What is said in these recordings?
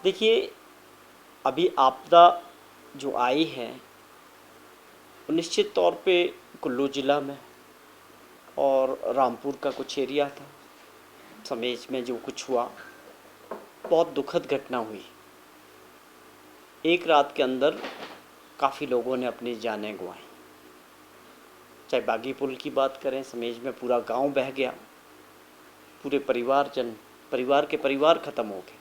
देखिए, अभी आपदा जो आई है वो निश्चित तौर पे कुल्लू ज़िला में और रामपुर का कुछ एरिया था। समेज में जो कुछ हुआ बहुत दुखद घटना हुई। एक रात के अंदर काफ़ी लोगों ने अपनी जानें गंवाई। चाहे बागी पुल की बात करें, समेज में पूरा गांव बह गया, पूरे परिवार के परिवार ख़त्म हो गए।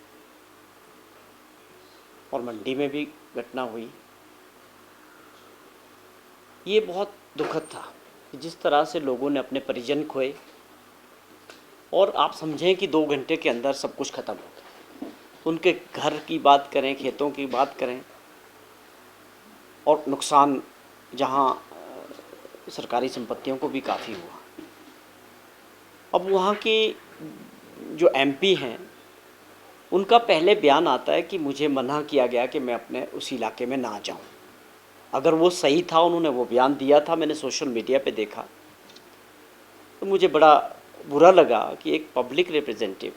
और मंडी में भी घटना हुई। ये बहुत दुखद था जिस तरह से लोगों ने अपने परिजन खोए। और आप समझें कि 2 घंटे के अंदर सब कुछ ख़त्म हो गया। उनके घर की बात करें, खेतों की बात करें, और नुकसान जहां सरकारी संपत्तियों को भी काफ़ी हुआ। अब वहाँ के जो एमपी हैं उनका पहले बयान आता है कि मुझे मना किया गया कि मैं अपने उस इलाके में ना जाऊँ। अगर वो सही था, उन्होंने वो बयान दिया था, मैंने सोशल मीडिया पे देखा, तो मुझे बड़ा बुरा लगा कि एक पब्लिक रिप्रेजेंटेटिव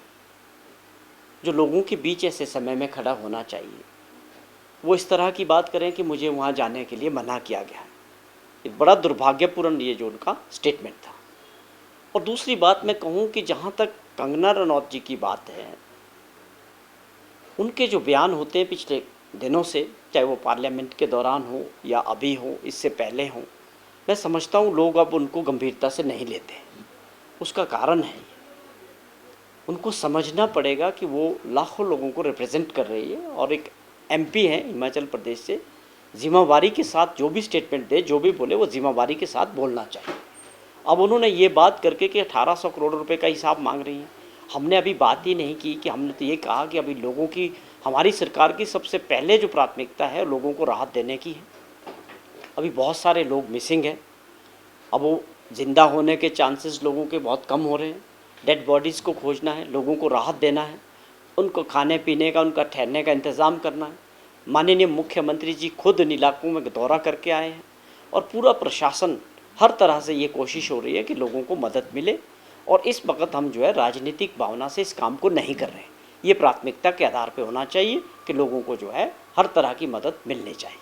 जो लोगों के बीच ऐसे समय में खड़ा होना चाहिए, वो इस तरह की बात करें कि मुझे वहाँ जाने के लिए मना किया गया है। एक बड़ा दुर्भाग्यपूर्ण ये जो उनका स्टेटमेंट था। और दूसरी बात मैं कहूँ कि जहाँ तक कंगना रनौत जी की बात है, उनके जो बयान होते हैं पिछले दिनों से, चाहे वो पार्लियामेंट के दौरान हो या अभी हो, इससे पहले हो, मैं समझता हूँ लोग अब उनको गंभीरता से नहीं लेते। उसका कारण है उनको समझना पड़ेगा कि वो लाखों लोगों को रिप्रेजेंट कर रही है और एक एमपी है हिमाचल प्रदेश से। जिम्मेवारी के साथ जो भी स्टेटमेंट दे, जो भी बोले, वो जिम्मेवारी के साथ बोलना चाहिए। अब उन्होंने ये बात करके कि 1800 करोड़ रुपए का हिसाब मांग रही हैं। हमने अभी बात ही नहीं की कि हमने तो ये कहा कि अभी लोगों की, हमारी सरकार की सबसे पहले जो प्राथमिकता है लोगों को राहत देने की है। अभी बहुत सारे लोग मिसिंग हैं। अब वो ज़िंदा होने के चांसेस लोगों के बहुत कम हो रहे हैं। डेड बॉडीज़ को खोजना है, लोगों को राहत देना है, उनको खाने पीने का, उनका ठहरने का इंतज़ाम करना है। माननीय मुख्यमंत्री जी खुद इन इलाकों में दौरा करके आए हैं और पूरा प्रशासन, हर तरह से ये कोशिश हो रही है कि लोगों को मदद मिले। और इस वक्त हम जो है राजनीतिक भावना से इस काम को नहीं कर रहे हैं। ये प्राथमिकता के आधार पर होना चाहिए कि लोगों को जो है हर तरह की मदद मिलनी चाहिए।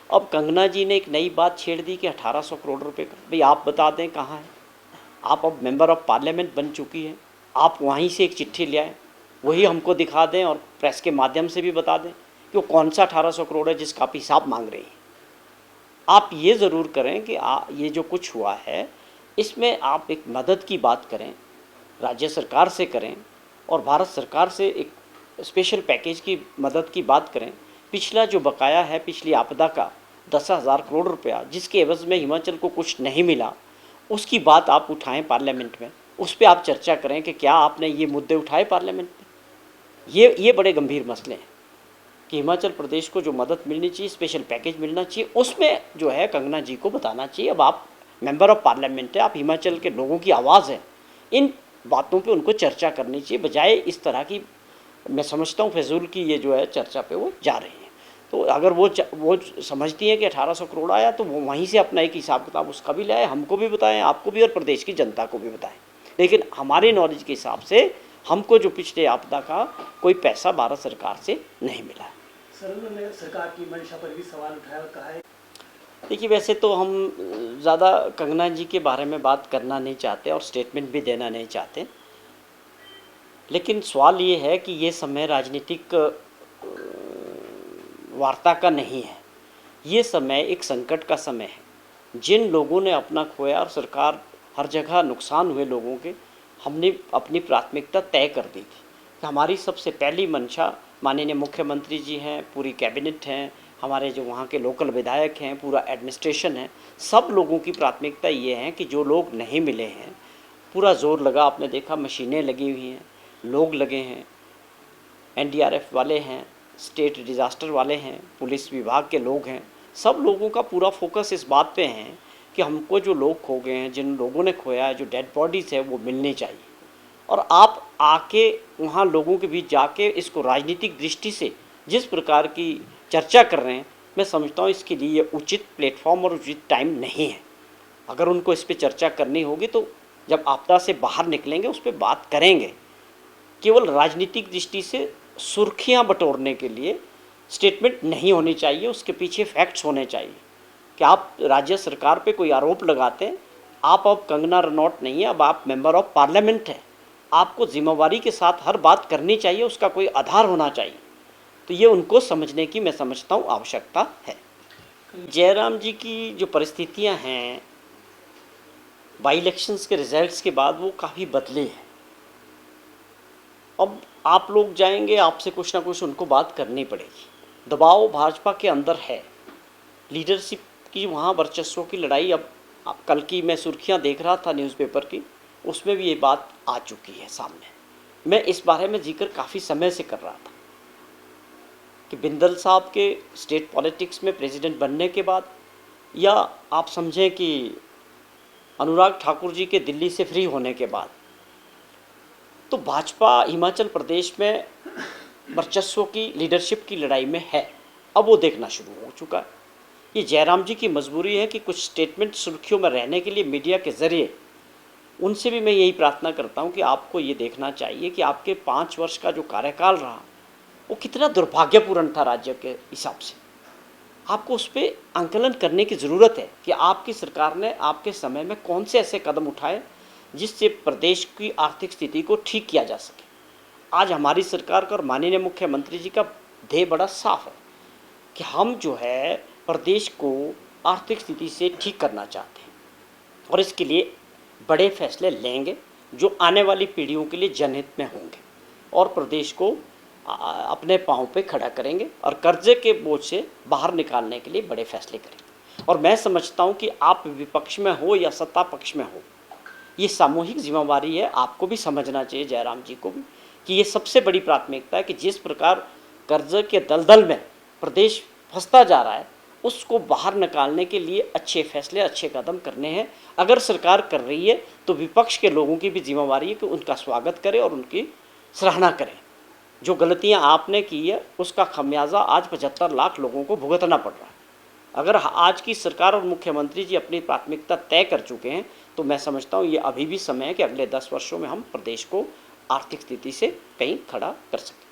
अब कंगना जी ने एक नई बात छेड़ दी कि 1800 करोड़ रुपए का। भाई आप बता दें कहाँ है। आप अब मेंबर ऑफ पार्लियामेंट बन चुकी हैं, आप वहीं से एक चिट्ठी ले आएँ, वही हमको दिखा दें और प्रेस के माध्यम से भी बता दें कि वो कौन सा 1800 करोड़ है जिसका आप हिसाब मांग रही हैं। आप ये ज़रूर करें कि ये जो कुछ हुआ है इसमें आप एक मदद की बात करें, राज्य सरकार से करें और भारत सरकार से एक स्पेशल पैकेज की मदद की बात करें। पिछला जो बकाया है पिछली आपदा का 10,000 करोड़ रुपया, जिसके एवज़ में हिमाचल को कुछ नहीं मिला, उसकी बात आप उठाएं पार्लियामेंट में। उस पर आप चर्चा करें कि क्या आपने ये मुद्दे उठाए पार्लियामेंट में। ये बड़े गंभीर मसले हैं कि हिमाचल प्रदेश को जो मदद मिलनी चाहिए, स्पेशल पैकेज मिलना चाहिए, उसमें जो है कंगना जी को बताना चाहिए। अब आप मेंबर ऑफ पार्लियामेंट है, आप हिमाचल के लोगों की आवाज़ है, इन बातों पे उनको चर्चा करनी चाहिए, बजाय इस तरह की, मैं समझता हूँ फिजूल की ये जो है चर्चा पे वो जा रही हैं। तो अगर वो समझती हैं कि 1800 करोड़ आया तो वो वहीं से अपना एक हिसाब किताब उसका भी लाए, हमको भी बताएं, आपको भी और प्रदेश की जनता को भी बताएं। लेकिन हमारे नॉलेज के हिसाब से हमको जो पिछले आपदा का कोई पैसा भारत सरकार से नहीं मिला है। सर, उन्होंने सरकार की मंशा पर भी सवाल उठाया और कहा है। देखिए, वैसे तो हम ज़्यादा कंगना जी के बारे में बात करना नहीं चाहते और स्टेटमेंट भी देना नहीं चाहते, लेकिन सवाल ये है कि ये समय राजनीतिक वार्ता का नहीं है। ये समय एक संकट का समय है। जिन लोगों ने अपना खोया और सरकार, हर जगह नुकसान हुए लोगों के, हमने अपनी प्राथमिकता तय कर दी थी कि हमारी सबसे पहली मंशा, माननीय मुख्यमंत्री जी हैं, पूरी कैबिनेट हैं, हमारे जो वहाँ के लोकल विधायक हैं, पूरा एडमिनिस्ट्रेशन है, सब लोगों की प्राथमिकता ये है कि जो लोग नहीं मिले हैं, पूरा जोर लगा, आपने देखा मशीनें लगी हुई हैं, लोग लगे हैं, एनडीआरएफ वाले हैं, स्टेट डिज़ास्टर वाले हैं, पुलिस विभाग के लोग हैं, सब लोगों का पूरा फोकस इस बात पे है कि हमको जो लोग खो गए हैं, जिन लोगों ने खोया है, जो डेड बॉडीज़ है, वो मिलनी चाहिए। और आप आके वहाँ लोगों के बीच जाके इसको राजनीतिक दृष्टि से जिस प्रकार की चर्चा कर रहे हैं, मैं समझता हूँ इसके लिए ये उचित प्लेटफॉर्म और उचित टाइम नहीं है। अगर उनको इस पर चर्चा करनी होगी तो जब आपदा से बाहर निकलेंगे उस पर बात करेंगे। केवल राजनीतिक दृष्टि से सुर्खियां बटोरने के लिए स्टेटमेंट नहीं होनी चाहिए, उसके पीछे फैक्ट्स होने चाहिए कि आप राज्य सरकार पे कोई आरोप लगाते हैं, आप अब कंगना रनौत नहीं है, अब आप मेंबर ऑफ पार्लियामेंट हैं, आपको जिम्मेवारी के साथ हर बात करनी चाहिए, उसका कोई आधार होना चाहिए। तो ये उनको समझने की मैं समझता हूँ आवश्यकता है। जयराम जी की जो परिस्थितियाँ हैं बाई इलेक्शंस के रिजल्ट्स के बाद, वो काफ़ी बदले हैं। अब आप लोग जाएंगे, आपसे कुछ ना कुछ उनको बात करनी पड़ेगी। दबाव भाजपा के अंदर है, लीडरशिप की वहाँ वर्चस्व की लड़ाई। अब कल की मैं सुर्खियाँ देख रहा था न्यूज़पेपर की, उसमें भी ये बात आ चुकी है सामने। मैं इस बारे में जिक्र काफ़ी समय से कर रहा था कि बिंदल साहब के स्टेट पॉलिटिक्स में प्रेसिडेंट बनने के बाद, या आप समझें कि अनुराग ठाकुर जी के दिल्ली से फ्री होने के बाद, तो भाजपा हिमाचल प्रदेश में वर्चस्व की लीडरशिप की लड़ाई में है। अब वो देखना शुरू हो चुका है। ये जयराम जी की मजबूरी है कि कुछ स्टेटमेंट सुर्खियों में रहने के लिए मीडिया के ज़रिए, उनसे भी मैं यही प्रार्थना करता हूं कि आपको ये देखना चाहिए कि आपके 5 वर्ष का जो कार्यकाल रहा वो कितना दुर्भाग्यपूर्ण था राज्य के हिसाब से। आपको उस पर आंकलन करने की ज़रूरत है कि आपकी सरकार ने आपके समय में कौन से ऐसे कदम उठाए जिससे प्रदेश की आर्थिक स्थिति को ठीक किया जा सके। आज हमारी सरकार का और माननीय मुख्यमंत्री जी का ध्येय बड़ा साफ है कि हम जो है प्रदेश को आर्थिक स्थिति से ठीक करना चाहते हैं, और इसके लिए बड़े फैसले लेंगे जो आने वाली पीढ़ियों के लिए जनहित में होंगे, और प्रदेश को अपने पांव पे खड़ा करेंगे और कर्जे के बोझ से बाहर निकालने के लिए बड़े फैसले करेंगे। और मैं समझता हूं कि आप विपक्ष में हो या सत्ता पक्ष में हो, ये सामूहिक जिम्मेवारी है। आपको भी समझना चाहिए, जयराम जी को भी, कि ये सबसे बड़ी प्राथमिकता है कि जिस प्रकार कर्जे के दलदल में प्रदेश फंसता जा रहा है, उसको बाहर निकालने के लिए अच्छे फैसले, अच्छे कदम करने हैं। अगर सरकार कर रही है तो विपक्ष के लोगों की भी जिम्मेवारी है कि उनका स्वागत करें और उनकी सराहना करें। जो गलतियां आपने की है उसका खमियाजा आज 75 लाख लोगों को भुगतना पड़ रहा है। अगर आज की सरकार और मुख्यमंत्री जी अपनी प्राथमिकता तय कर चुके हैं, तो मैं समझता हूँ ये अभी भी समय है कि अगले 10 वर्षों में हम प्रदेश को आर्थिक स्थिति से कहीं खड़ा कर सकें।